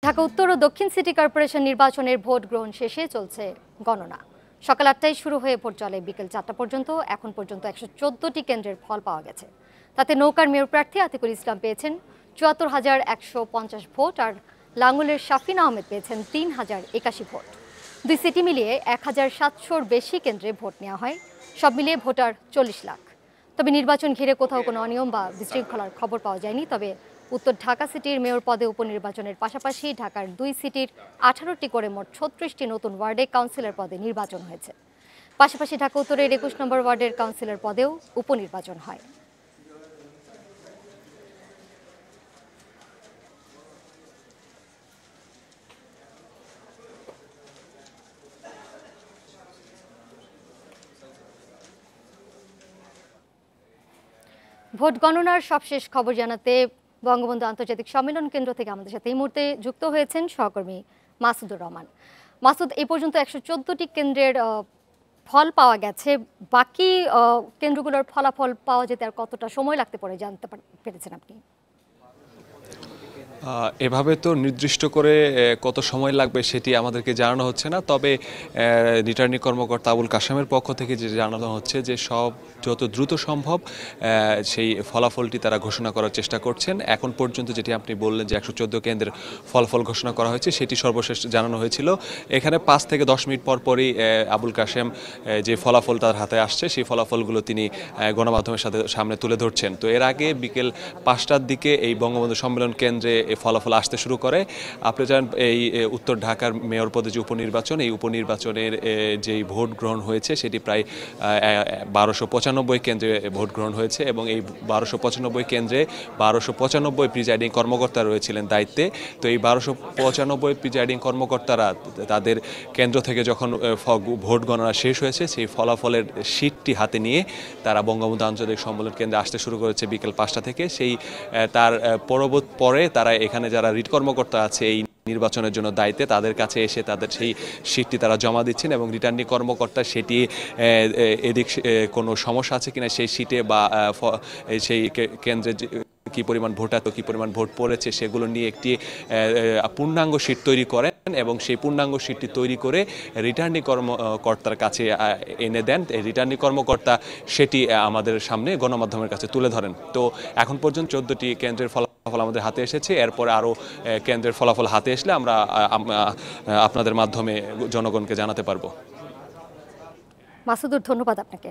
ঢাকা উত্তর ও দক্ষিণ city corporation নির্বাচনের ভোট গ্রহণ শেষে চলছে গণনা। সকাল ৮টায় শুরু হয়ে ভোট চলে বিকেল ৪টা পর্যন্ত। এখন পর্যন্ত ১১৪টি কেন্দ্রের ফল পাওয়া গেছে। তাতে নৌকার মেয়র প্রার্থী আতিকুল ইসলাম পেয়েছেন ৭৪,১৫০ ভোট আর লাঙ্গলের শাফিন আহমেদ পেয়েছেন ৩,০৮১ ভোট। দুই সিটি মিলিয়ে ১,৭০০-র বেশি কেন্দ্রে ভোট নেওয়া হয়। সব মিলিয়ে ভোটার ৪০ লাখ। তবে নির্বাচন ঘিরে কোথাও কোনো অনিয়ম বা বিশৃঙ্খলার খবর পাওয়া যায়নি। তবে উত্তর ঢাকা সিটির মেয়র পদে উপনির্বাচনের পাশাপাশি ঢাকার দুই সিটির 18টি করে মোট ৩৬টি নতুন ওয়ার্ডে কাউন্সিলর পদে নির্বাচন হয়েছে। পাশাপাশি ঢাকা উত্তরের ২১ নম্বর ওয়ার্ডের কাউন্সিলর পদেও উপনির্বাচন হয়। ভোট গণনার সবশেষ খবর জানাতে বঙ্গবন্ধু আন্তর্জাতিক সম্মেলন কেন্দ্র থেকে আমাদের সাথে এই মুহূর্তে যুক্ত হয়েছেন সহকর্মী মাসুদুর রহমান। মাসুদ, এই পর্যন্ত ১১৪টি কেন্দ্রের ফল পাওয়া গেছে। বাকি কেন্দ্রগুলোর ফলাফল পাওয়া যেতে আর কতটা সময় লাগতে পারে জানতে পেরেছেন আপনি? এভাবে তো নির্দিষ্ট করে কত সময় লাগবে সেটি আমাদেরকে জানানো হচ্ছে না। তবে রিটার্নিং কর্মকর্তা আবুল কাশেমের পক্ষ থেকে যে জানানো হচ্ছে যে যত দ্রুত সম্ভব সেই ফলাফলটি তারা ঘোষণা করার চেষ্টা করছেন। এখন পর্যন্ত যেটি আপনি বললেন যে ১১৪ কেন্দ্রের ফলাফল ঘোষণা করা হয়েছে সেটি সর্বশেষ জানানো হয়েছিল। এখানে 5 থেকে 10 মিনিট পরই আবুল কাশেম যে ফলাফল তার হাতে আসছে সেই ফলাফলগুলো তিনি গণমাধ্যমের সামনে তুলে ধরছেন। তো এর আগে বিকেল 5টার দিকে এই বঙ্গবন্ধু সম্মেলন কেন্দ্রে ফলাফল আসতে শুরু করে। আপনি জানেন এই উত্তর ঢাকার মেয়র পদে যে উপনির্বাচন, এই উপনির্বাচনের যেই ভোট গ্রহণ হয়েছে সেটি প্রায় ১২৯৫ কেন্দ্রে ভোট গ্রহণ হয়েছে এবং এই ১২৯৫ কেন্দ্রে ১২৯৫ প্রিজাইডিং কর্মকর্তা রয়েছিলেন দায়িত্বে। তো এই ১২৯৫ প্রিজাইডিং কর্মকর্তারা তাদের কেন্দ্র থেকে যখন ভোট গণনা শেষ হয়েছে সেই ফলাফলের শীটটি হাতে নিয়ে তারা বঙ্গবন্ধু আন্তর্জাতিক সম্মেলন কেন্দ্রে আসতে শুরু করেছে বিকেল 5টা থেকে। তার পরে তারা এখানে যারা রিট কর্মকর্তা আছে এই নির্বাচনের জন্য দায়িত্বে তাদের কাছে এসে তাদের সেই শীটটি তারা জমা দিচ্ছেন এবং রিটার্নিং কর্মকর্তা সেটি এদিক কোনো সমস্যা আছে কিনা সেই শীটে বা সেই কেন্দ্রে কি পরিমাণ ভোট কি পরিমাণ ভোট পড়েছে সেগুলো নিয়ে একটি পূর্ণাঙ্গ শীট তৈরি করেন এবং সেই পূর্ণাঙ্গ শীটটি তৈরি করে রিটার্নিং কর্মকর্তার কাছে এনে দেন। এই রিটার্নিং কর্মকর্তা সেটি আমাদের সামনে গণমাধ্যমের কাছে তুলে ধরেন। তো এখন পর্যন্ত 14টি কেন্দ্রের ফলাফল আমাদের হাতে এসেছে। এরপরে আরও কেন্দ্রের ফলাফল হাতে আসলে আমরা আপনাদের মাধ্যমে জনগণকে জানাতে পারবো। মাসুদুর, ধন্যবাদ আপনাকে।